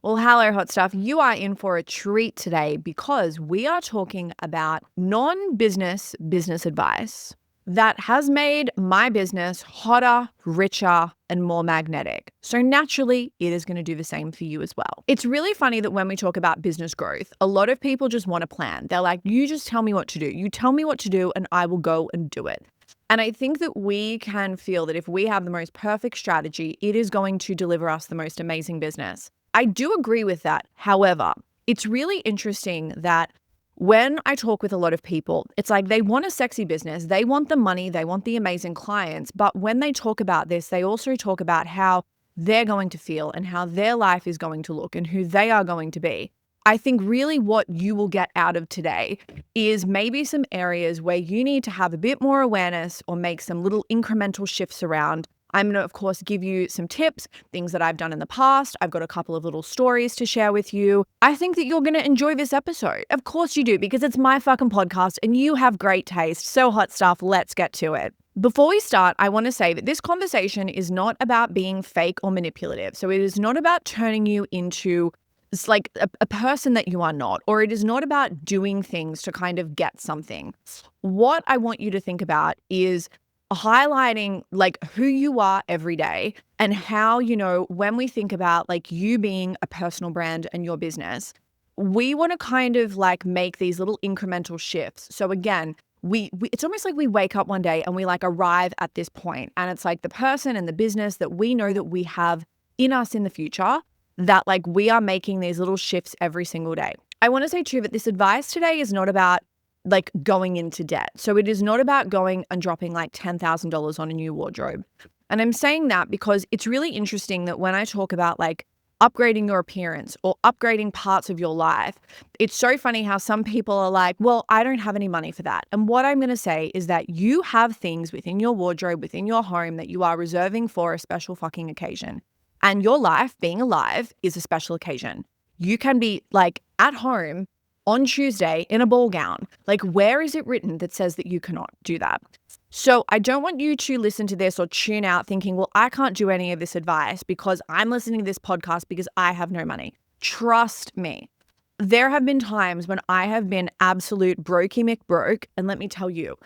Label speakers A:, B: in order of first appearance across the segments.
A: Well, hello, hot stuff. You are in for a treat today because we are talking about non-business business advice that has made my business hotter, richer, and more magnetic. So naturally, it is going to do the same for you as well. It's really funny that when we talk about business growth, a lot of people just want a plan. They're like, you just tell me what to do. You tell me what to do and I will go and do it. And I think that we can feel that if we have the most perfect strategy, it is going to deliver us the most amazing business. I do agree with that. However, it's really interesting that when I talk with a lot of people, it's like they want a sexy business, they want the money, they want the amazing clients. But when they talk about this, they also talk about how they're going to feel and how their life is going to look and who they are going to be. I think really what you will get out of today is maybe some areas where you need to have a bit more awareness or make some little incremental shifts around. I'm going to, of course, give you some tips, things that I've done in the past. I've got a couple of little stories to share with you. I think that you're going to enjoy this episode. Of course you do, because it's my fucking podcast and you have great taste. So hot stuff. Let's get to it. Before we start, I want to say that this conversation is not about being fake or manipulative. So it is not about turning you into it's like a person that you are not, or it is not about doing things to kind of get something. What I want you to think about is highlighting like who you are every day and how, when we think about like you being a personal brand and your business, we want to kind of like make these little incremental shifts. So again, we it's almost like we wake up one day and we like arrive at this point, and it's like the person and the business that we know that we have in us in the future, that like we are making these little shifts every single day. I want to say too that this advice today is not about like going into debt. So it is not about going and dropping like $10,000 on a new wardrobe. And I'm saying that because it's really interesting that when I talk about like upgrading your appearance or upgrading parts of your life, it's so funny how some people are like, well, I don't have any money for that. And what I'm going to say is that you have things within your wardrobe, within your home that you are reserving for a special fucking occasion. And your life, being alive, is a special occasion. You can be like at home on Tuesday in a ball gown. Like, where is it written that says that you cannot do that? So I don't want you to listen to this or tune out thinking, well, I can't do any of this advice because I'm listening to this podcast because I have no money. Trust me. There have been times when I have been absolute brokey McBroke. And let me tell you,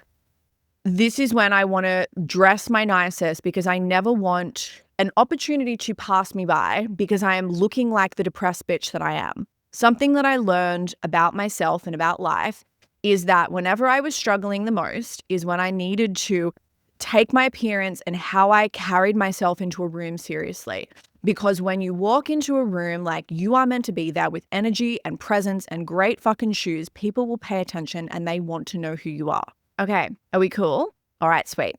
A: this is when I want to dress my nicest because I never want an opportunity to pass me by because I am looking like the depressed bitch that I am. Something that I learned about myself and about life is that whenever I was struggling the most is when I needed to take my appearance and how I carried myself into a room seriously. Because when you walk into a room like you are meant to be there with energy and presence and great fucking shoes, people will pay attention and they want to know who you are. Okay, are we cool? All right, sweet.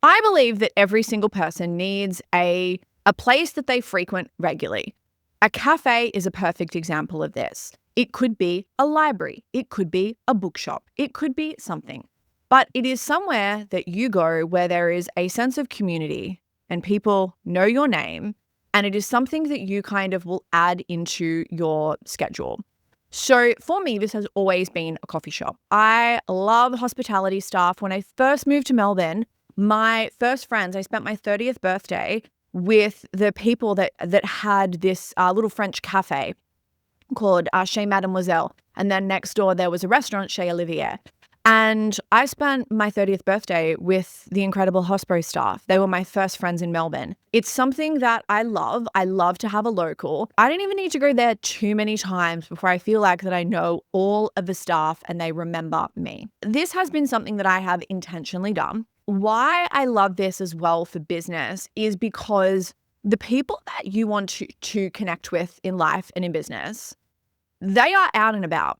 A: I believe that every single person needs a place that they frequent regularly. A cafe is a perfect example of this. It could be a library. It could be a bookshop. It could be something. But it is somewhere that you go where there is a sense of community and people know your name, and it is something that you kind of will add into your schedule. So for me, this has always been a coffee shop. I love hospitality staff. When I first moved to Melbourne, my first friends, I spent my 30th birthday with the people that had this little French cafe called Chez Mademoiselle. And then next door, there was a restaurant, Chez Olivier. And I spent my 30th birthday with the incredible hospo staff. They were my first friends in Melbourne. It's something that I love. I love to have a local. I don't even need to go there too many times before I feel like that I know all of the staff and they remember me. This has been something that I have intentionally done. Why I love this as well for business is because the people that you want to connect with in life and in business, they are out and about.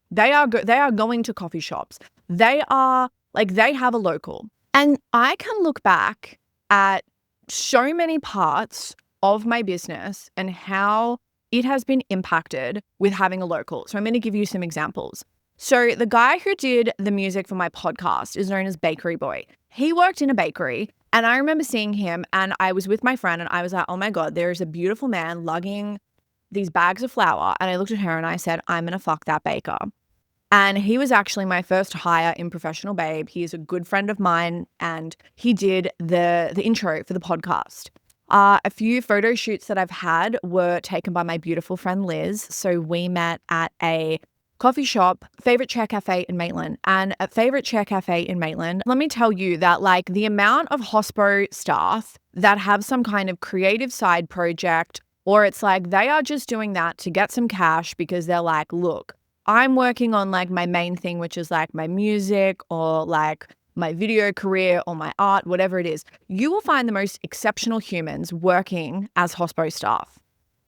A: They are going to coffee shops. They are like, they have a local. And I can look back at so many parts of my business and how it has been impacted with having a local. So I'm going to give you some examples. So the guy who did the music for my podcast is known as Bakery Boy. He worked in a bakery, and I remember seeing him, and I was with my friend and I was like, oh my God, there's a beautiful man lugging these bags of flour. And I looked at her and I said, I'm going to fuck that baker. And he was actually my first hire in Professional Babe. He is a good friend of mine, and he did the intro for the podcast. A few photo shoots that I've had were taken by my beautiful friend Liz. So we met at a coffee shop, Favorite Chair Cafe in Maitland. And at Favorite Chair Cafe in Maitland, let me tell you that like the amount of hospo staff that have some kind of creative side project, or it's like they are just doing that to get some cash because they're like, look, I'm working on like my main thing, which is like my music or like my video career or my art, whatever it is. You will find the most exceptional humans working as hospo staff.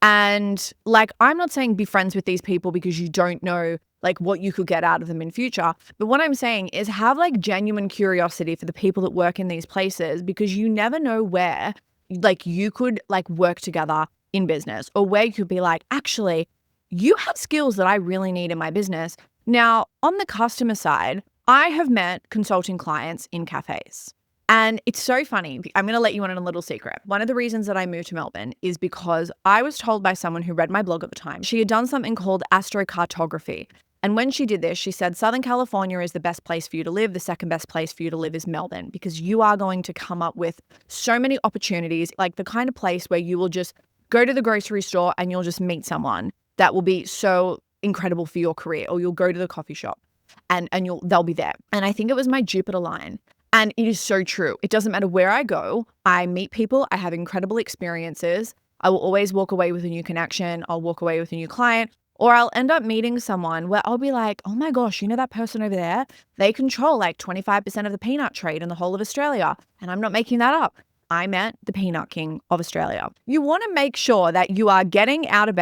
A: And like, I'm not saying be friends with these people because you don't know like what you could get out of them in future. But what I'm saying is have like genuine curiosity for the people that work in these places because you never know where like you could like work together in business or where you could be like, actually, you have skills that I really need in my business. Now, on the customer side, I have met consulting clients in cafes. And it's so funny. I'm going to let you in on a little secret. One of the reasons that I moved to Melbourne is because I was told by someone who read my blog at the time, she had done something called astrocartography. And when she did this, she said, Southern California is the best place for you to live. The second best place for you to live is Melbourne because you are going to come up with so many opportunities, like the kind of place where you will just go to the grocery store and you'll just meet someone that will be so incredible for your career, or you'll go to the coffee shop and they'll be there. And I think it was my Jupiter line. And it is so true. It doesn't matter where I go. I meet people. I have incredible experiences. I will always walk away with a new connection. I'll walk away with a new client, or I'll end up meeting someone where I'll be like, oh my gosh, you know that person over there? They control like 25% of the peanut trade in the whole of Australia. And I'm not making that up. I met the peanut king of Australia. You want to make sure that you are getting out and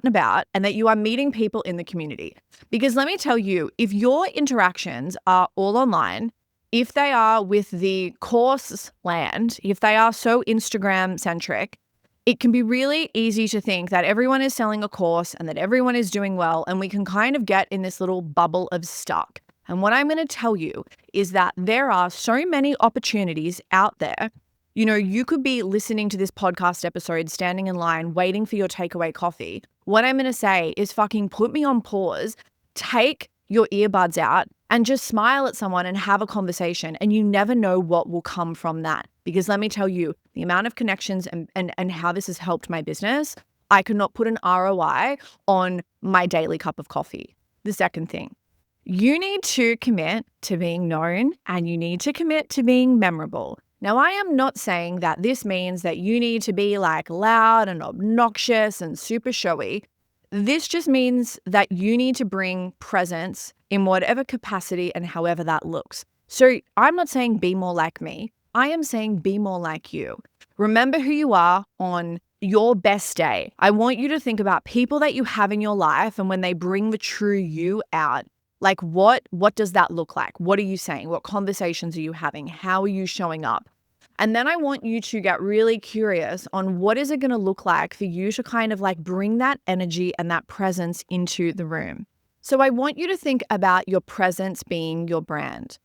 A: about, and that you are meeting people in the community. Because let me tell you, if your interactions are all online, if they are with the course land, if they are so Instagram centric, it can be really easy to think that everyone is selling a course and that everyone is doing well. And we can kind of get in this little bubble of stuck. And what I'm going to tell you is that there are so many opportunities out there. You know, you could be listening to this podcast episode, standing in line, waiting for your takeaway coffee. What I'm going to say is fucking put me on pause, take your earbuds out and just smile at someone and have a conversation. And you never know what will come from that. Because let me tell you, the amount of connections and how this has helped my business, I could not put an ROI on my daily cup of coffee. The second thing, you need to commit to being known and you need to commit to being memorable. Now, I am not saying that this means that you need to be like loud and obnoxious and super showy. This just means that you need to bring presence in whatever capacity and however that looks. So I'm not saying be more like me. I am saying be more like you. Remember who you are on your best day. I want you to think about people that you have in your life and when they bring the true you out, like what does that look like? What are you saying? What conversations are you having? How are you showing up? And then I want you to get really curious on what is it going to look like for you to kind of like bring that energy and that presence into the room. So I want you to think about your presence being your brand.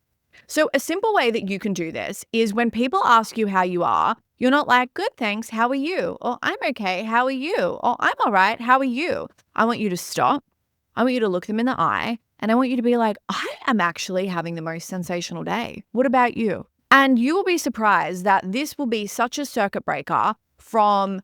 A: So a simple way that you can do this is when people ask you how you are, you're not like, good, thanks, how are you? Or I'm okay, how are you? Or I'm all right, how are you? I want you to stop. I want you to look them in the eye and I want you to be like, I am actually having the most sensational day. What about you? And you will be surprised that this will be such a circuit breaker from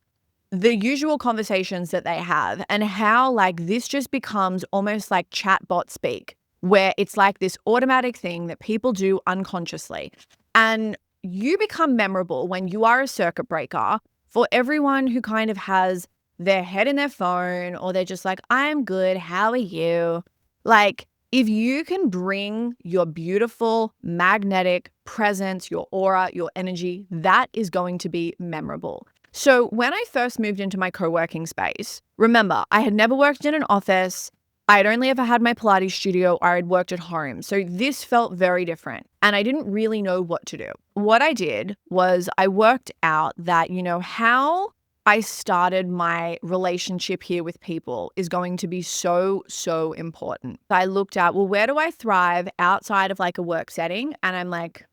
A: the usual conversations that they have and how like this just becomes almost like chatbot speak, where it's like this automatic thing that people do unconsciously. And you become memorable when you are a circuit breaker for everyone who kind of has their head in their phone or they're just like, I'm good, how are you? Like, if you can bring your beautiful magnetic presence, your aura, your energy, that is going to be memorable. So when I first moved into my co-working space, remember, I had never worked in an office. I had only ever had my Pilates studio or I had worked at home. So this felt very different and I didn't really know what to do. What I did was I worked out that, you know, how I started my relationship here with people is going to be so, so important. I looked at, well, where do I thrive outside of like a work setting? And I'm like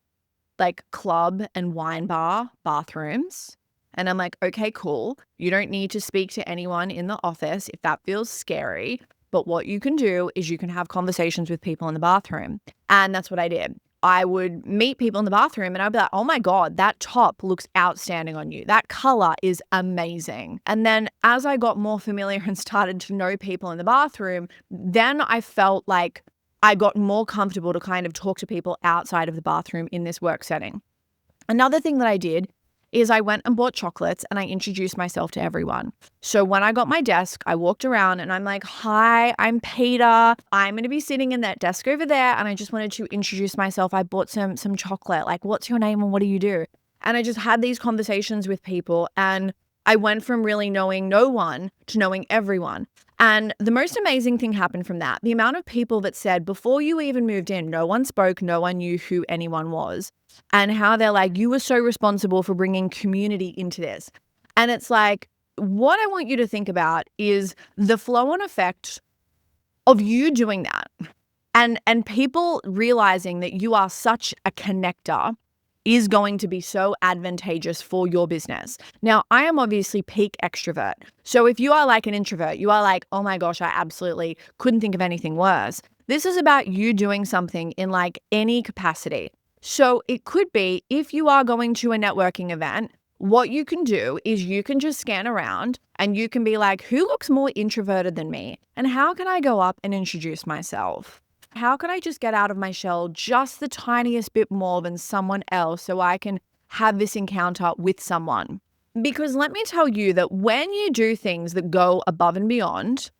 A: club and wine bar, bathrooms. And I'm like, okay, cool. You don't need to speak to anyone in the office if that feels scary. But what you can do is you can have conversations with people in the bathroom. And that's what I did. I would meet people in the bathroom and I'd be like, oh my God, that top looks outstanding on you. That color is amazing. And then as I got more familiar and started to know people in the bathroom, then I felt like I got more comfortable to kind of talk to people outside of the bathroom in this work setting. Another thing that I did is I went and bought chocolates and I introduced myself to everyone. So when I got my desk, I walked around and I'm like, hi, I'm Peter. I'm going to be sitting in that desk over there. And I just wanted to introduce myself. I bought some chocolate. Like, what's your name and what do you do? And I just had these conversations with people and I went from really knowing no one to knowing everyone. And the most amazing thing happened from that. The amount of people that said before you even moved in, no one spoke, no one knew who anyone was. And how they're like, you were so responsible for bringing community into this. And it's like, what I want you to think about is the flow on effect of you doing that and people realizing that you are such a connector is going to be so advantageous for your business. Now, I am obviously peak extrovert. So if you are like an introvert, you are like, oh my gosh, I absolutely couldn't think of anything worse. This is about you doing something in like any capacity. So it could be if you are going to a networking event, what you can do is you can just scan around and you can be like, who looks more introverted than me? And how can I go up and introduce myself? How can I just get out of my shell just the tiniest bit more than someone else so I can have this encounter with someone? Because let me tell you that when you do things that go above and beyond,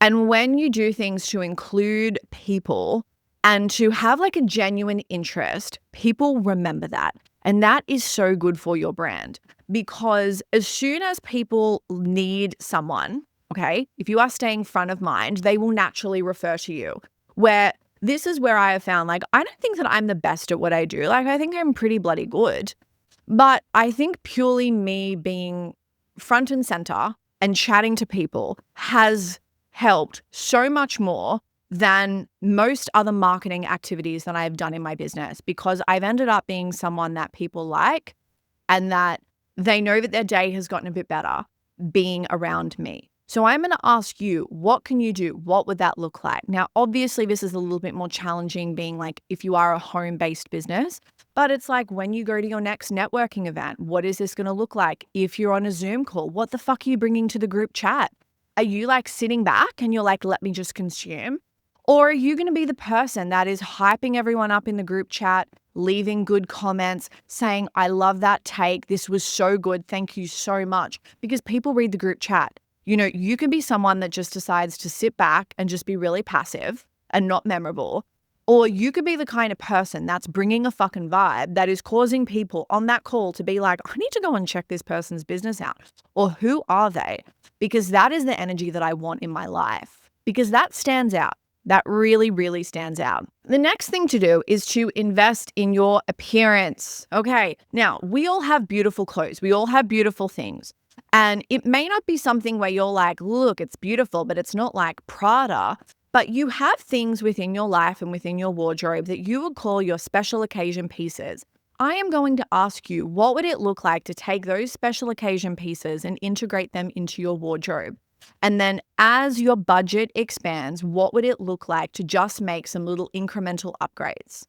A: and when you do things to include people and to have like a genuine interest, people remember that. And that is so good for your brand because as soon as people need someone, okay, if you are staying front of mind, they will naturally refer to you. Where this is where I have found like, I don't think that I'm the best at what I do. Like, I think I'm pretty bloody good. But I think purely me being front and center and chatting to people has helped so much more than most other marketing activities that I've done in my business because I've ended up being someone that people like and that they know that their day has gotten a bit better being around me. So I'm going to ask you, what can you do? What would that look like? Now, obviously, this is a little bit more challenging being like if you are a home-based business, but it's like when you go to your next networking event, what is this going to look like? If you're on a Zoom call, what the fuck are you bringing to the group chat? Are you like sitting back and you're like, let me just consume? Or are you going to be the person that is hyping everyone up in the group chat, leaving good comments, saying, I love that take. This was so good. Thank you so much. Because people read the group chat. You know, you can be someone that just decides to sit back and just be really passive and not memorable. Or you could be the kind of person that's bringing a fucking vibe that is causing people on that call to be like, I need to go and check this person's business out. Or who are they? Because that is the energy that I want in my life. Because that stands out. That really, really stands out. The next thing to do is to invest in your appearance. Okay, now we all have beautiful clothes. We all have beautiful things. And it may not be something where you're like, look, it's beautiful, but it's not like Prada. But you have things within your life and within your wardrobe that you would call your special occasion pieces. I am going to ask you, what would it look like to take those special occasion pieces and integrate them into your wardrobe? And then as your budget expands, what would it look like to just make some little incremental upgrades?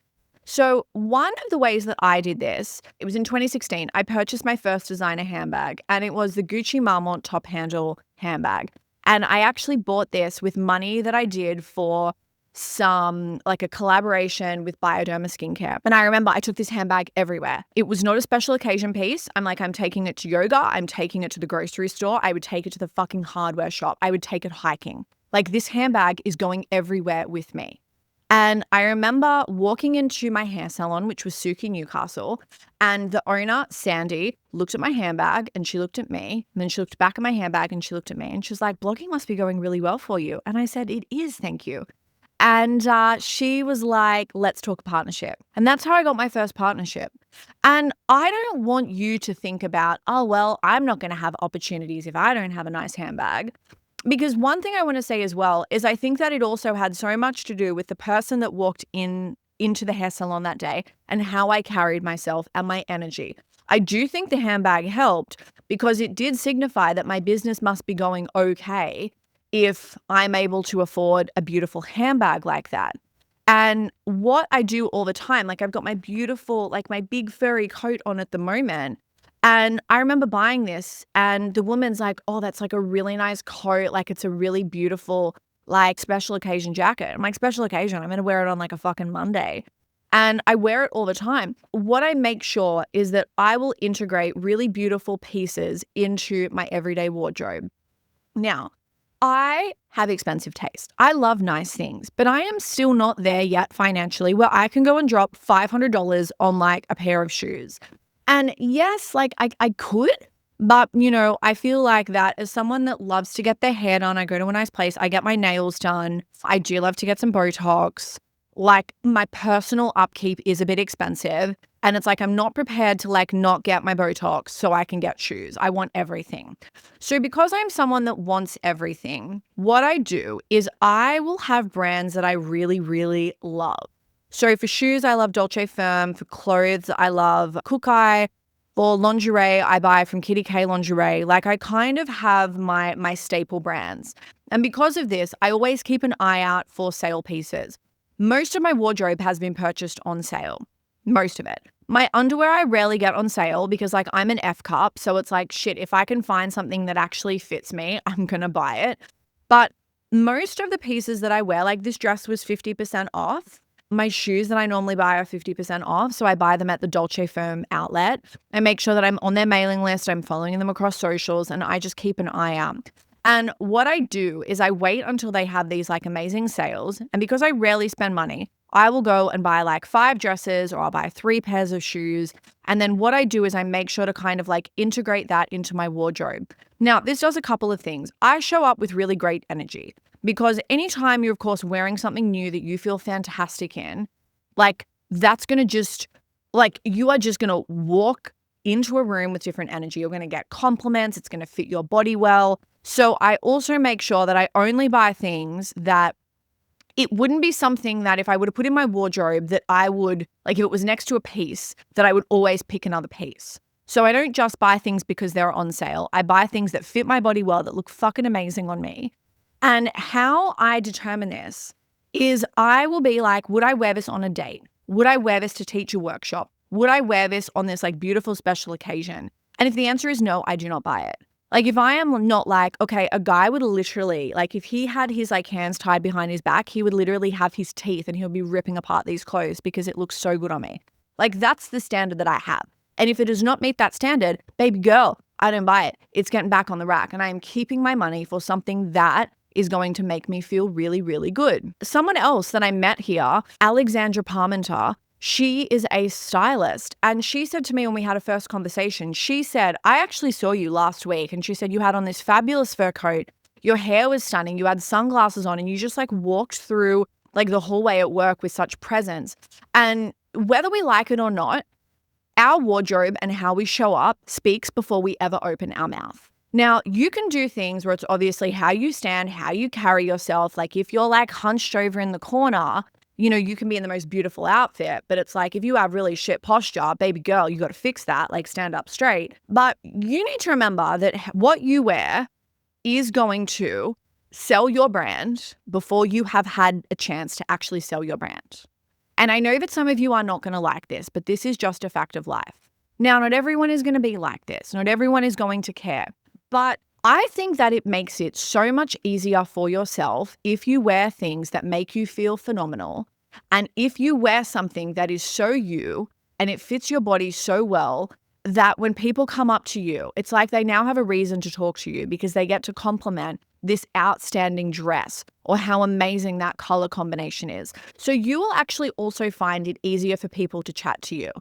A: So one of the ways that I did this, it was in 2016, I purchased my first designer handbag and it was the Gucci Marmont top handle handbag. And I actually bought this with money that I did for some like a collaboration with Bioderma skincare. And I remember I took this handbag everywhere. It was not a special occasion piece. I'm taking it to yoga. I'm taking it to the grocery store. I would take it to the fucking hardware shop. I would take it hiking. Like this handbag is going everywhere with me. And I remember walking into my hair salon, which was Suki Newcastle, and the owner, Sandy, looked at my handbag and she looked at me. And then she looked back at my handbag and she looked at me and she was like, blogging must be going really well for you. And I said, it is, thank you. And she was like, let's talk partnership. And that's how I got my first partnership. And I don't want you to think about, oh, well, I'm not going to have opportunities if I don't have a nice handbag. Because one thing I want to say as well is I think that it also had so much to do with the person that walked into the hair salon that day and how I carried myself and my energy. I do think the handbag helped because it did signify that my business must be going okay if I'm able to afford a beautiful handbag like that. And what I do all the time, like I've got my beautiful, like my big furry coat on at the moment. And I remember buying this and the woman's like, oh, that's like a really nice coat. Like it's a really beautiful, like special occasion jacket. I'm like, special occasion, I'm going to wear it on like a fucking Monday. And I wear it all the time. What I make sure is that I will integrate really beautiful pieces into my everyday wardrobe. Now, I have expensive taste. I love nice things, but I am still not there yet financially where I can go and drop $500 on like a pair of shoes. And yes, like I could, but I feel like that as someone that loves to get their hair done, I go to a nice place, I get my nails done. I do love to get some Botox. Like my personal upkeep is a bit expensive. And it's like I'm not prepared to like not get my Botox so I can get shoes. I want everything. So because I'm someone that wants everything, what I do is I will have brands that I really, really love. So for shoes, I love Dolce Firm. For clothes, I love Kookai. For lingerie, I buy from Kitty K Lingerie. Like I kind of have my staple brands. And because of this, I always keep an eye out for sale pieces. Most of my wardrobe has been purchased on sale. Most of it. My underwear I rarely get on sale because like I'm an F cup. So it's like, shit, if I can find something that actually fits me, I'm going to buy it. But most of the pieces that I wear, like this dress was 50% off. My shoes that I normally buy are 50% off. So I buy them at the Dolce Firm outlet. I make sure that I'm on their mailing list. I'm following them across socials and I just keep an eye out. And what I do is I wait until they have these like amazing sales. And because I rarely spend money, I will go and buy like 5 dresses or I'll buy 3 pairs of shoes. And then what I do is I make sure to kind of like integrate that into my wardrobe. Now, this does a couple of things. I show up with really great energy because anytime you're, of course, wearing something new that you feel fantastic in, like that's going to just, like you are just going to walk into a room with different energy. You're going to get compliments. It's going to fit your body well. So I also make sure that I only buy things that it wouldn't be something that if I were to put in my wardrobe that I would, like if it was next to a piece, that I would always pick another piece. So I don't just buy things because they're on sale. I buy things that fit my body well, that look fucking amazing on me. And how I determine this is I will be like, would I wear this on a date? Would I wear this to teach a workshop? Would I wear this on this like beautiful special occasion? And if the answer is no, I do not buy it. Like if I am not like, okay, a guy would literally, like if he had his like hands tied behind his back, he would literally have his teeth and he'll be ripping apart these clothes because it looks so good on me. Like that's the standard that I have. And if it does not meet that standard, baby girl, I don't buy it. It's getting back on the rack and I am keeping my money for something that is going to make me feel really, really good. Someone else that I met here, Alexandra Parmenter, she is a stylist. And she said to me when we had a first conversation, she said, I actually saw you last week. And she said, you had on this fabulous fur coat. Your hair was stunning. You had sunglasses on and you just like walked through like the hallway at work with such presence. And whether we like it or not, our wardrobe and how we show up speaks before we ever open our mouth. Now, you can do things where it's obviously how you stand, how you carry yourself. Like if you're like hunched over in the corner, you can be in the most beautiful outfit, but it's like if you have really shit posture, baby girl, you got to fix that, like stand up straight. But you need to remember that what you wear is going to sell your brand before you have had a chance to actually sell your brand. And I know that some of you are not going to like this, but this is just a fact of life. Now, not everyone is going to be like this. Not everyone is going to care. But I think that it makes it so much easier for yourself if you wear things that make you feel phenomenal. And if you wear something that is so you and it fits your body so well that when people come up to you, it's like they now have a reason to talk to you because they get to compliment this outstanding dress or how amazing that color combination is. So you will actually also find it easier for people to chat to you.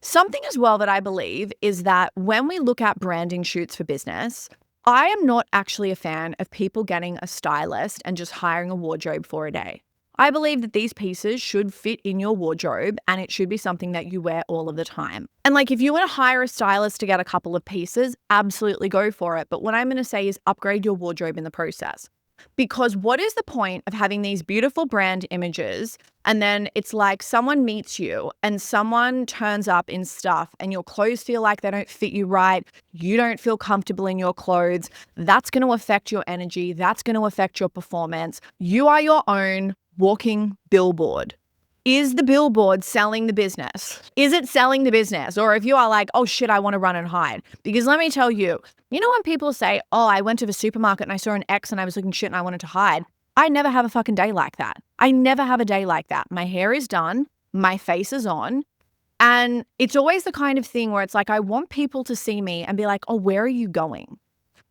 A: Something as well that I believe is that when we look at branding shoots for business, I am not actually a fan of people getting a stylist and just hiring a wardrobe for a day. I believe that these pieces should fit in your wardrobe and it should be something that you wear all of the time. And like if you want to hire a stylist to get a couple of pieces, absolutely go for it. But what I'm going to say is upgrade your wardrobe in the process. Because what is the point of having these beautiful brand images and then it's like someone meets you and someone turns up in stuff and your clothes feel like they don't fit you right, you don't feel comfortable in your clothes, that's going to affect your energy, that's going to affect your performance. You are your own walking billboard. Is the billboard selling the business? Is it selling the business? Or if you are like, oh shit, I want to run and hide. Because let me tell you, you know when people say, oh, I went to the supermarket and I saw an X and I was looking shit and I wanted to hide. I never have a fucking day like that. I never have a day like that. My hair is done. My face is on. And it's always the kind of thing where it's like, I want people to see me and be like, oh, where are you going?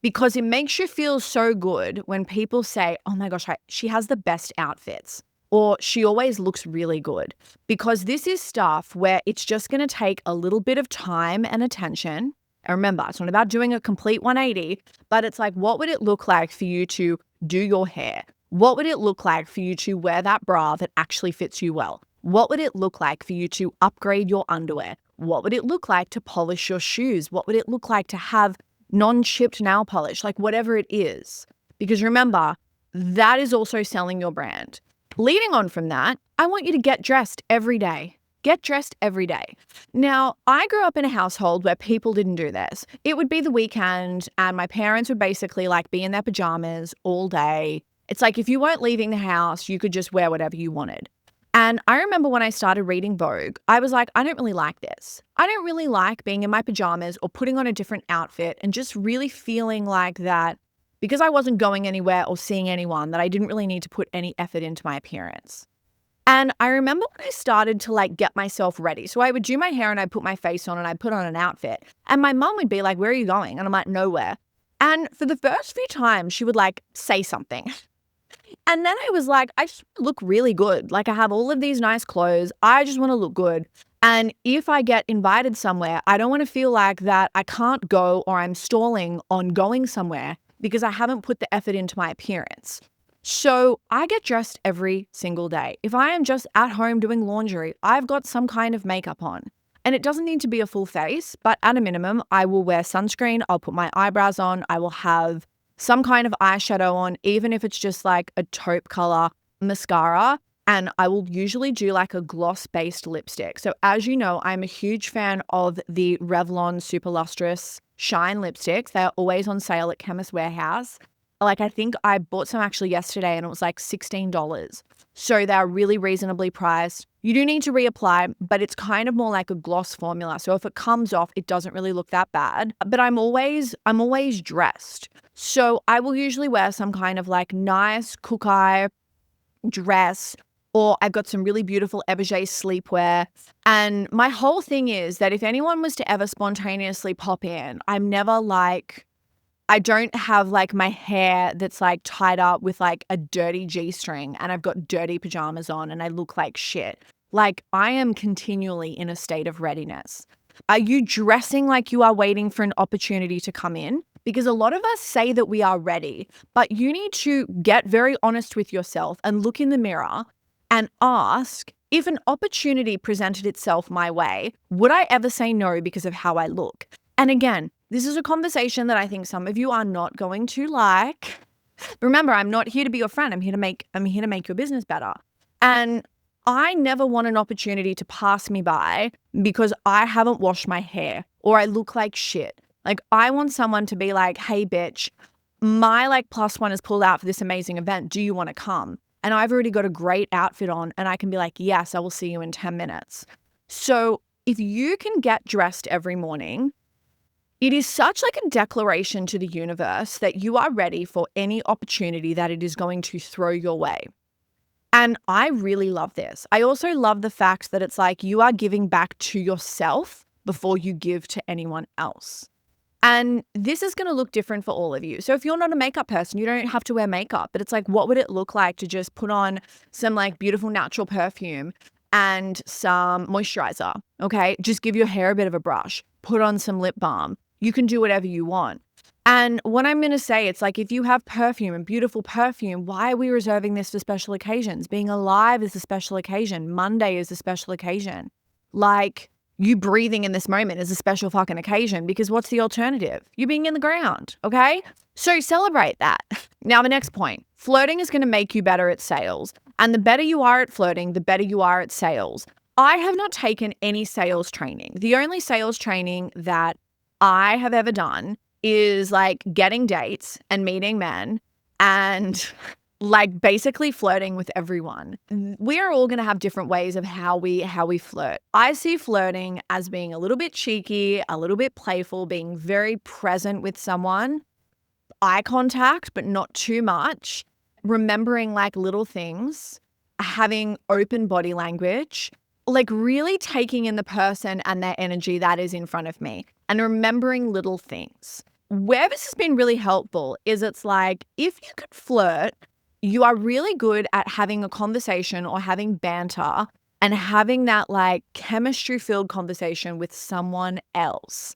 A: Because it makes you feel so good when people say, oh my gosh, she has the best outfits, or she always looks really good. Because this is stuff where it's just going to take a little bit of time and attention. And remember, it's not about doing a complete 180, but it's like, what would it look like for you to do your hair? What would it look like for you to wear that bra that actually fits you well? What would it look like for you to upgrade your underwear? What would it look like to polish your shoes? What would it look like to have non-chipped nail polish? Like whatever it is. Because remember, that is also selling your brand. Leading on from that, I want you to get dressed every day. Get dressed every day. Now, I grew up in a household where people didn't do this. It would be the weekend and my parents would basically like be in their pajamas all day. It's like if you weren't leaving the house, you could just wear whatever you wanted. And I remember when I started reading Vogue, I was like, I don't really like this. I don't really like being in my pajamas or putting on a different outfit and just really feeling like that because I wasn't going anywhere or seeing anyone, that I didn't really need to put any effort into my appearance. And I remember when I started to like get myself ready. So I would do my hair and I'd put my face on and I'd put on an outfit. And my mom would be like, where are you going? And I'm like, nowhere. And for the first few times, she would like say something. And then I was like, I just look really good. Like I have all of these nice clothes. I just want to look good. And if I get invited somewhere, I don't want to feel like that I can't go or I'm stalling on going somewhere because I haven't put the effort into my appearance. So I get dressed every single day. If I am just at home doing laundry, I've got some kind of makeup on. And it doesn't need to be a full face, but at a minimum, I will wear sunscreen. I'll put my eyebrows on. I will have some kind of eyeshadow on, even if it's just like a taupe color mascara. And I will usually do like a gloss-based lipstick. So as you know, I'm a huge fan of the Revlon Super Lustrous Shine lipsticks. They're always on sale at Chemist Warehouse. Like I think I bought some actually yesterday and it was like $16. So they're really reasonably priced. You do need to reapply, but it's kind of more like a gloss formula. So if it comes off, it doesn't really look that bad. But I'm always dressed. So I will usually wear some kind of like nice Kookai dress, or I've got some really beautiful Ebergé sleepwear. And my whole thing is that if anyone was to ever spontaneously pop in, I'm never like, I don't have like my hair that's like tied up with like a dirty G-string and I've got dirty pajamas on and I look like shit. Like I am continually in a state of readiness. Are you dressing like you are waiting for an opportunity to come in? Because a lot of us say that we are ready, but you need to get very honest with yourself and look in the mirror and ask, if an opportunity presented itself my way, would I ever say no because of how I look? And again, this is a conversation that I think some of you are not going to like. Remember, I'm not here to be your friend. I'm here to make your business better. And I never want an opportunity to pass me by because I haven't washed my hair or I look like shit. Like I want someone to be like, hey bitch, my like +1 is pulled out for this amazing event. Do you want to come? And I've already got a great outfit on and I can be like, yes, I will see you in 10 minutes. So if you can get dressed every morning, it is such like a declaration to the universe that you are ready for any opportunity that it is going to throw your way. And I really love this. I also love the fact that it's like you are giving back to yourself before you give to anyone else. And this is going to look different for all of you. So if you're not a makeup person, you don't have to wear makeup, but it's like, what would it look like to just put on some like beautiful natural perfume and some moisturizer? Okay. Just give your hair a bit of a brush, put on some lip balm. You can do whatever you want. And what I'm going to say, it's like, if you have perfume and beautiful perfume, why are we reserving this for special occasions? Being alive is a special occasion. Monday is a special occasion. Like, you breathing in this moment is a special fucking occasion, because what's the alternative? You being in the ground, okay? So celebrate that. Now, the next point, flirting is going to make you better at sales. And the better you are at flirting, the better you are at sales. I have not taken any sales training. The only sales training that I have ever done is like getting dates and meeting men and like basically flirting with everyone. We are all going to have different ways of how we flirt. I see flirting as being a little bit cheeky, a little bit playful, being very present with someone, eye contact, but not too much, remembering like little things, having open body language, like really taking in the person and their energy that is in front of me and remembering little things. Where this has been really helpful is it's like if you could flirt, you are really good at having a conversation or having banter and having that like chemistry filled conversation with someone else.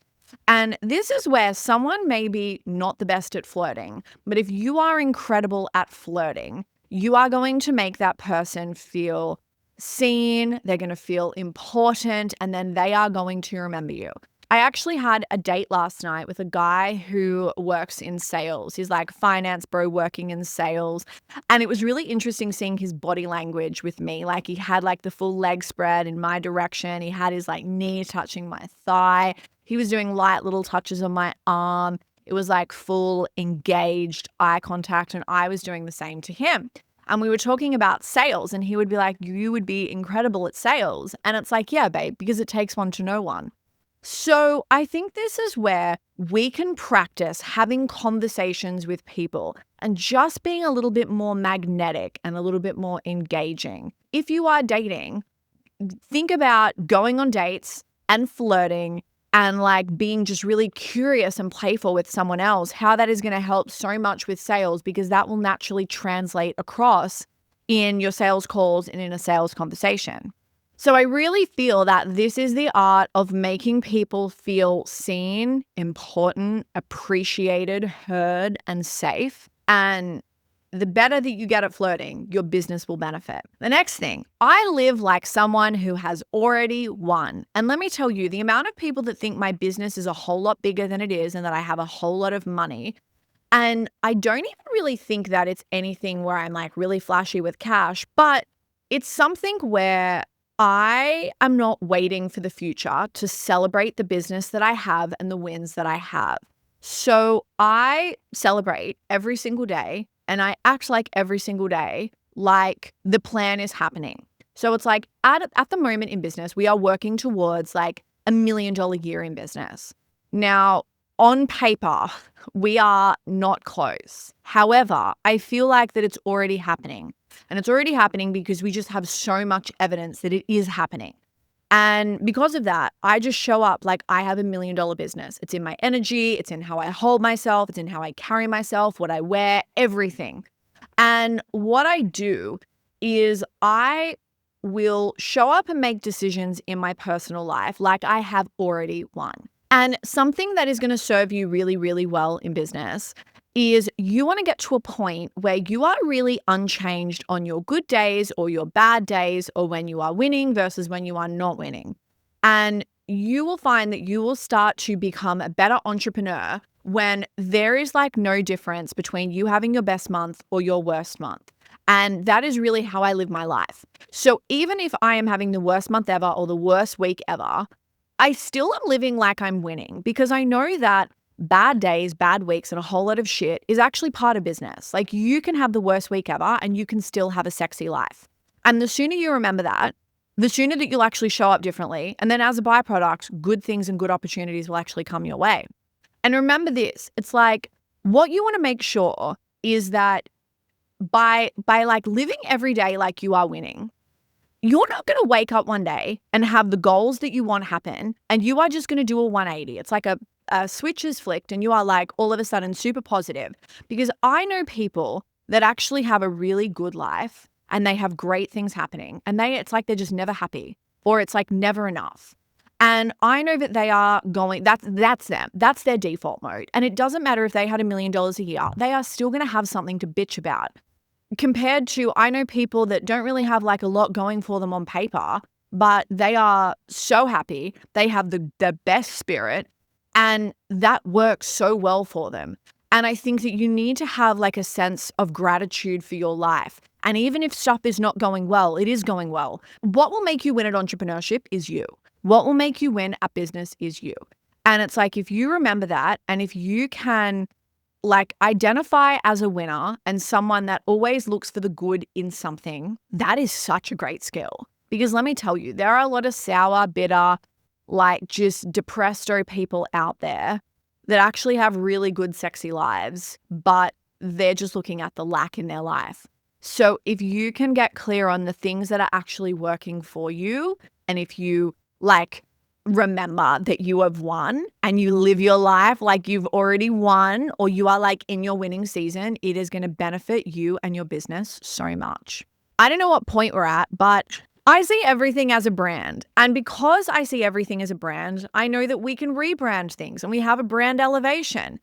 A: And this is where someone may be not the best at flirting, but if you are incredible at flirting, you are going to make that person feel seen, they're going to feel important, and then they are going to remember you. I actually had a date last night with a guy who works in sales. He's like finance bro working in sales. And it was really interesting seeing his body language with me. Like he had like the full leg spread in my direction. He had his like knee touching my thigh. He was doing light little touches on my arm. It was like full engaged eye contact. And I was doing the same to him. And we were talking about sales and he would be like, you would be incredible at sales. And it's like, yeah, babe, because it takes one to know one. So I think this is where we can practice having conversations with people and just being a little bit more magnetic and a little bit more engaging. If you are dating, think about going on dates and flirting and like being just really curious and playful with someone else, how that is going to help so much with sales because that will naturally translate across in your sales calls and in a sales conversation. So I really feel that this is the art of making people feel seen, important, appreciated, heard, and safe. And the better that you get at flirting, your business will benefit. The next thing, I live like someone who has already won. And let me tell you, the amount of people that think my business is a whole lot bigger than it is and that I have a whole lot of money. And I don't even really think that it's anything where I'm like really flashy with cash, but it's something where I am not waiting for the future to celebrate the business that I have and the wins that I have. So I celebrate every single day and I act like every single day like the plan is happening. So it's like at the moment in business, we are working towards like $1 million year in business. Now, on paper, we are not close. However, I feel like that it's already happening. And it's already happening because we just have so much evidence that it is happening. And because of that, I just show up like I have $1 million business. It's in my energy. It's in how I hold myself. It's in how I carry myself, what I wear, everything. And what I do is I will show up and make decisions in my personal life like I have already won. And something that is going to serve you really, really well in business is you want to get to a point where you are really unchanged on your good days or your bad days or when you are winning versus when you are not winning. And you will find that you will start to become a better entrepreneur when there is like no difference between you having your best month or your worst month. And that is really how I live my life. So even if I am having the worst month ever or the worst week ever, I still am living like I'm winning because I know that bad days, bad weeks, and a whole lot of shit is actually part of business. Like you can have the worst week ever and you can still have a sexy life. And the sooner you remember that, the sooner that you'll actually show up differently. And then as a byproduct, good things and good opportunities will actually come your way. And remember this, it's like what you want to make sure is that by like living every day like you are winning, you're not going to wake up one day and have the goals that you want happen and you are just going to do a 180. It's like a switch is flicked and you are like all of a sudden super positive because I know people that actually have a really good life and they have great things happening and it's like they're just never happy or it's like never enough. And I know that they are going, that's them. That's their default mode. And it doesn't matter if they had $1 million a year, they are still going to have something to bitch about. Compared to, I know people that don't really have like a lot going for them on paper, but they are so happy. They have the best spirit and that works so well for them. And I think that you need to have like a sense of gratitude for your life. And even if stuff is not going well, it is going well. What will make you win at entrepreneurship is you. What will make you win at business is you. And it's like, if you remember that and if you can like identify as a winner and someone that always looks for the good in something, that is such a great skill. Because let me tell you, there are a lot of sour, bitter, like just depresto people out there that actually have really good, sexy lives, but they're just looking at the lack in their life. So if you can get clear on the things that are actually working for you, and if you like remember that you have won and you live your life like you've already won, or you are like in your winning season, it is going to benefit you and your business so much. I don't know what point we're at, but I see everything as a brand. And because I see everything as a brand, I know that we can rebrand things and we have a brand elevation.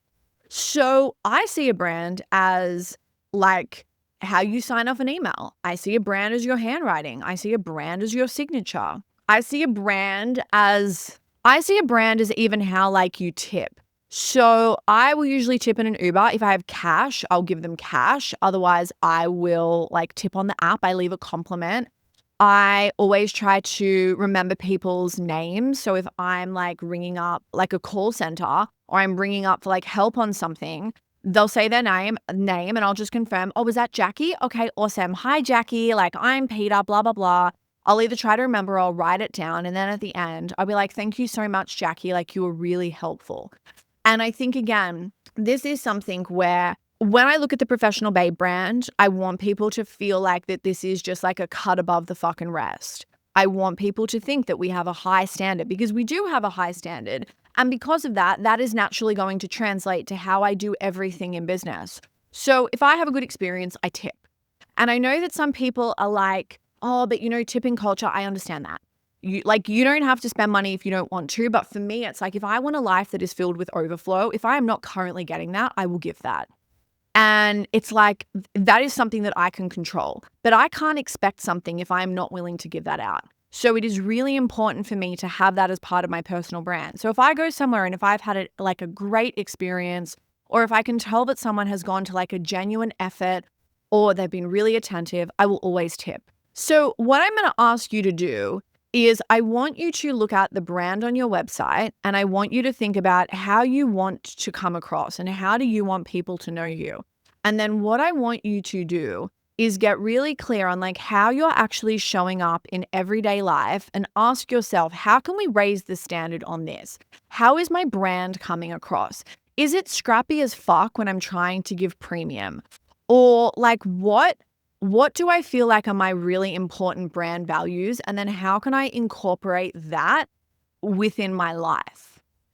A: So I see a brand as like how you sign off an email. I see a brand as your handwriting. I see a brand as your signature. I see a brand as even how like you tip. So I will usually tip in an Uber. If I have cash, I'll give them cash. Otherwise, I will like tip on the app. I leave a compliment. I always try to remember people's names. So if I'm like ringing up like a call center or I'm ringing up for like help on something, they'll say their name and I'll just confirm, oh, was that Jackie? Okay, awesome. Hi, Jackie. Like I'm Peter, blah, blah, blah. I'll either try to remember or I'll write it down. And then at the end, I'll be like, thank you so much, Jackie. Like you were really helpful. And I think, again, this is something where when I look at the Professional Babe brand, I want people to feel like that this is just like a cut above the fucking rest. I want people to think that we have a high standard because we do have a high standard. And because of that, that is naturally going to translate to how I do everything in business. So if I have a good experience, I tip. And I know that some people are like, oh, but tipping culture, I understand that. You don't have to spend money if you don't want to. But for me, it's like if I want a life that is filled with overflow, if I am not currently getting that, I will give that. And it's like that is something that I can control. But I can't expect something if I'm not willing to give that out. So it is really important for me to have that as part of my personal brand. So if I go somewhere and if I've had a great experience, or if I can tell that someone has gone to like a genuine effort or they've been really attentive, I will always tip. So what I'm going to ask you to do is I want you to look at the brand on your website and I want you to think about how you want to come across and how do you want people to know you. And then what I want you to do is get really clear on like how you're actually showing up in everyday life and ask yourself, how can we raise the standard on this? How is my brand coming across? Is it scrappy as fuck when I'm trying to give premium? Or like what do I feel like are my really important brand values? And then how can I incorporate that within my life?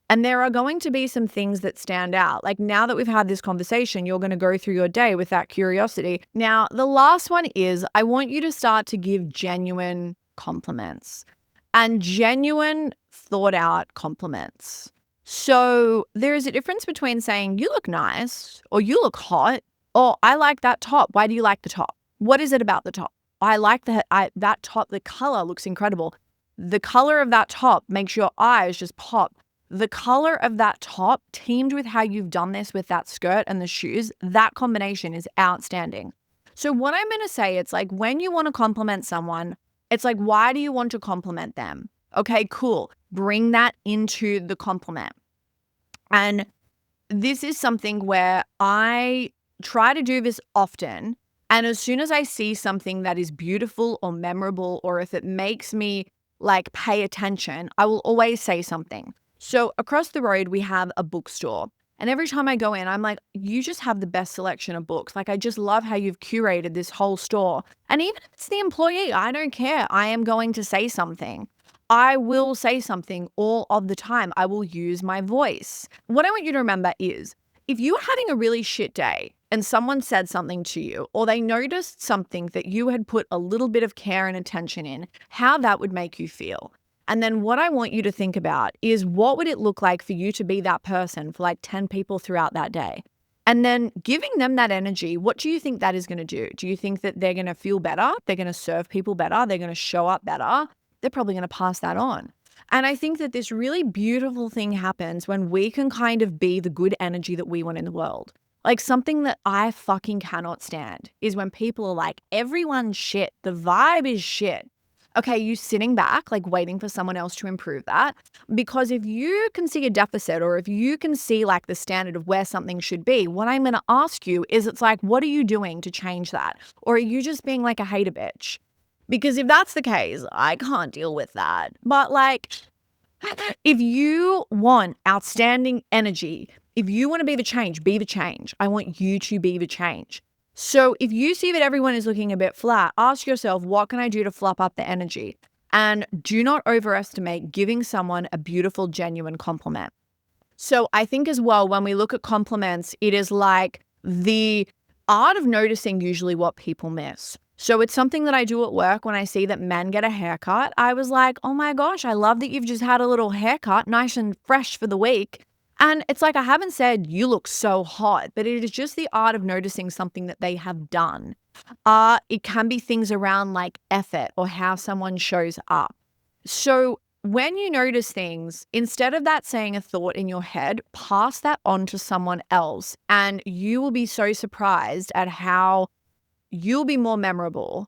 A: And there are going to be some things that stand out. Like now that we've had this conversation, you're going to go through your day with that curiosity. Now, the last one is I want you to start to give genuine compliments and genuine thought out compliments. So there is a difference between saying you look nice or you look hot or I like that top. Why do you like the top? What is it about the top? I like that top. The color looks incredible. The color of that top makes your eyes just pop. The color of that top teamed with how you've done this with that skirt and the shoes, that combination is outstanding. So what I'm going to say, it's like when you want to compliment someone, it's like, why do you want to compliment them? Okay, cool. Bring that into the compliment. And this is something where I try to do this often. And as soon as I see something that is beautiful or memorable, or if it makes me like pay attention, I will always say something. So across the road, we have a bookstore. And every time I go in, I'm like, you just have the best selection of books. Like, I just love how you've curated this whole store. And even if it's the employee, I don't care. I am going to say something. I will say something all of the time. I will use my voice. What I want you to remember is if you're having a really shit day and someone said something to you, or they noticed something that you had put a little bit of care and attention in, how that would make you feel. And then what I want you to think about is what would it look like for you to be that person for like 10 people throughout that day? And then giving them that energy, what do you think that is going to do? Do you think that they're going to feel better? They're going to serve people better? They're going to show up better? They're probably going to pass that on. And I think that this really beautiful thing happens when we can kind of be the good energy that we want in the world. Like something that I fucking cannot stand is when people are like, everyone's shit. The vibe is shit. Okay, you sitting back, like waiting for someone else to improve that. Because if you can see a deficit or if you can see like the standard of where something should be, what I'm going to ask you is it's like, what are you doing to change that? Or are you just being like a hater bitch? Because if that's the case, I can't deal with that. But like, if you want outstanding energy, if you want to be the change, be the change. I want you to be the change. So if you see that everyone is looking a bit flat, ask yourself, what can I do to flop up the energy? And do not overestimate giving someone a beautiful, genuine compliment. So I think as well, when we look at compliments, it is like the art of noticing usually what people miss. So it's something that I do at work when I see that men get a haircut. I was like, oh my gosh, I love that you've just had a little haircut, nice and fresh for the week. And it's like, I haven't said you look so hot, but it is just the art of noticing something that they have done. It can be things around like effort or how someone shows up. So when you notice things, instead of that saying a thought in your head, pass that on to someone else. And you will be so surprised at how you'll be more memorable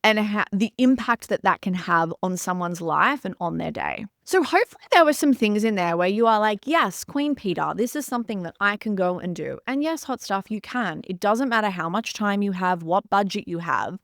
A: and the impact that that can have on someone's life and on their day. So hopefully there were some things in there where you are like, yes, Queen Peter, this is something that I can go and do. And yes, hot stuff, you can. It doesn't matter how much time you have, what budget you have.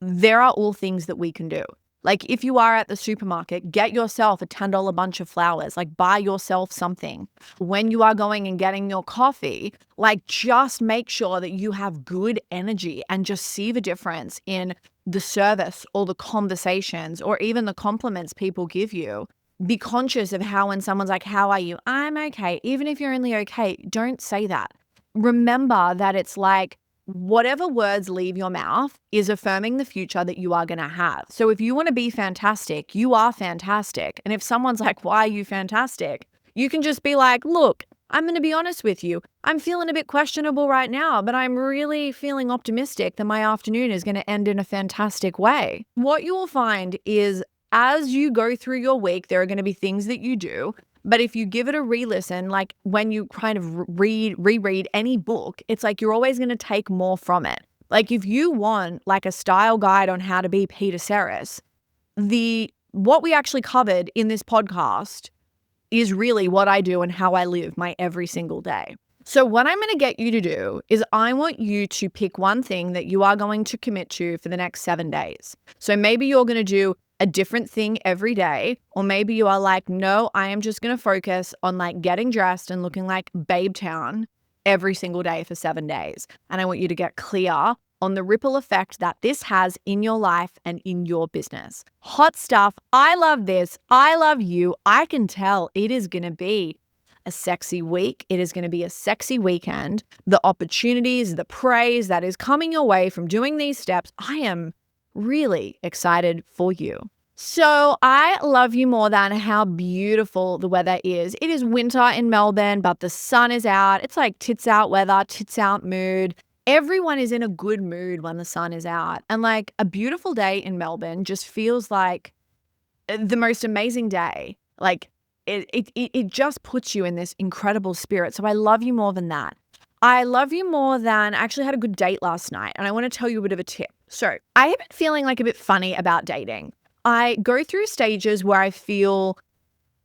A: There are all things that we can do. Like if you are at the supermarket, get yourself a $10 bunch of flowers, like buy yourself something. When you are going and getting your coffee, like just make sure that you have good energy and just see the difference in the service or the conversations or even the compliments people give you. Be conscious of how when someone's like, how are you? I'm okay. Even if you're only okay, don't say that. Remember that it's like, whatever words leave your mouth is affirming the future that you are going to have. So if you want to be fantastic, you are fantastic. And if someone's like, why are you fantastic? You can just be like, look, I'm going to be honest with you. I'm feeling a bit questionable right now, but I'm really feeling optimistic that my afternoon is going to end in a fantastic way. What you will find is as you go through your week, there are going to be things that you do. But if you give it a re-listen, like when you kind of reread any book, it's like you're always going to take more from it. Like if you want like a style guide on how to be Peter Saris, what we actually covered in this podcast is really what I do and how I live my every single day. So what I'm going to get you to do is I want you to pick one thing that you are going to commit to for the next 7 days. So maybe you're going to do a different thing every day, or maybe you are like, no, I am just going to focus on like getting dressed and looking like Babe Town every single day for 7 days. And I want you to get clear on the ripple effect that this has in your life and in your business. Hot stuff. I love this. I love you. I can tell it is going to be a sexy week. It is going to be a sexy weekend. The opportunities, the praise that is coming your way from doing these steps, I am really excited for you. So I love you more than how beautiful the weather is. It is winter in Melbourne, but the sun is out. It's like tits out weather, tits out mood. Everyone is in a good mood when the sun is out. And like a beautiful day in Melbourne just feels like the most amazing day. Like it just puts you in this incredible spirit. So I love you more than that. I love you more than I actually had a good date last night. And I want to tell you a bit of a tip. So I have been feeling like a bit funny about dating. I go through stages where I feel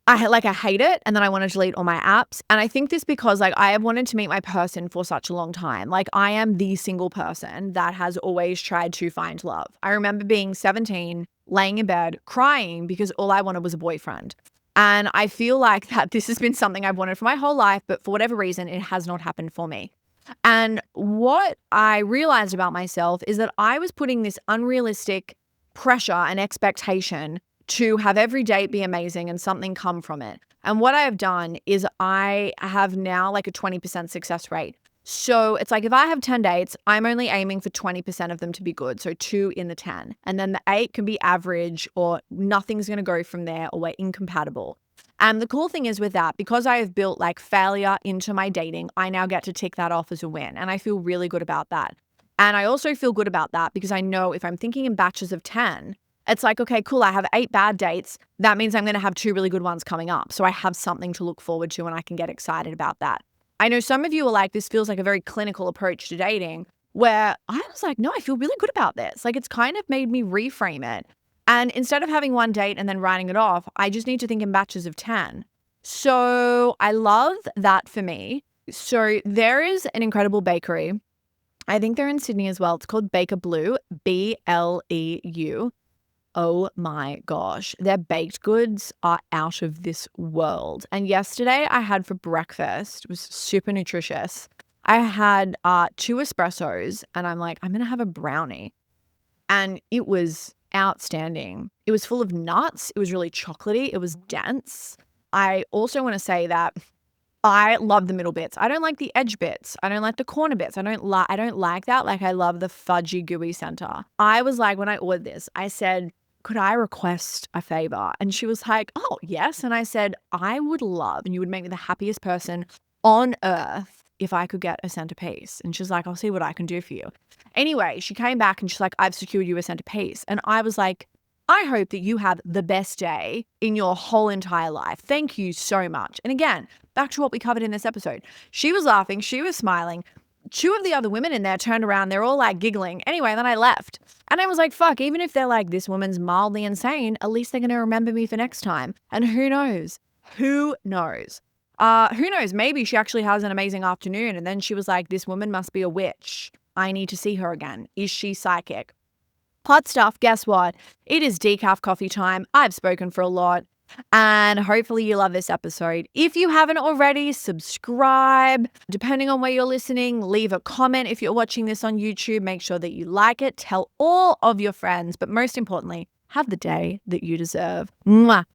A: I hate it and then I want to delete all my apps. And I think this because like I have wanted to meet my person for such a long time. Like I am the single person that has always tried to find love. I remember being 17, laying in bed, crying because all I wanted was a boyfriend. And I feel like that this has been something I've wanted for my whole life, but for whatever reason, it has not happened for me. And what I realized about myself is that I was putting this unrealistic pressure and expectation to have every date be amazing and something come from it. And what I have done is I have now like a 20% success rate. So it's like if I have 10 dates, I'm only aiming for 20% of them to be good. So 2 in the 10. And then the 8 can be average or nothing's going to go from there or we're incompatible. And the cool thing is with that, because I have built like failure into my dating, I now get to tick that off as a win. And I feel really good about that. And I also feel good about that because I know if I'm thinking in batches of 10, it's like, okay, cool, I have 8 bad dates. That means I'm going to have 2 really good ones coming up. So I have something to look forward to and I can get excited about that. I know some of you are like, this feels like a very clinical approach to dating, where I was like, no, I feel really good about this. Like it's kind of made me reframe it. And instead of having one date and then writing it off, I just need to think in batches of 10. So I love that for me. So there is an incredible bakery. I think they're in Sydney as well. It's called Baker Blue, Bleu. Oh my gosh, their baked goods are out of this world. And yesterday I had for breakfast, it was super nutritious. I had 2 espressos and I'm like, I'm going to have a brownie. And it was outstanding. It was full of nuts. It was really chocolatey. It was dense. I also want to say that I love the middle bits. I don't like the edge bits. I don't like the corner bits. I don't like that. Like I love the fudgy gooey center. I was like, when I ordered this, I said, could I request a favor? And she was like, oh, yes. And I said, I would love, and you would make me the happiest person on earth if I could get a centerpiece. And she's like, I'll see what I can do for you. Anyway, she came back and she's like, I've secured you a centerpiece. And I was like, I hope that you have the best day in your whole entire life. Thank you so much. And again, back to what we covered in this episode. She was laughing. She was smiling. 2 of the other women in there turned around. They're all like giggling. Anyway, then I left. And I was like, fuck, even if they're like, this woman's mildly insane, at least they're going to remember me for next time. And who knows? Who knows? Who knows? Maybe she actually has an amazing afternoon. And then she was like, this woman must be a witch. I need to see her again. Is she psychic? Hot stuff. Guess what? It is decaf coffee time. I've spoken for a lot. And hopefully you love this episode. If you haven't already, subscribe. Depending on where you're listening, leave a comment. If you're watching this on YouTube, make sure that you like it. Tell all of your friends. But most importantly, have the day that you deserve. Mwah.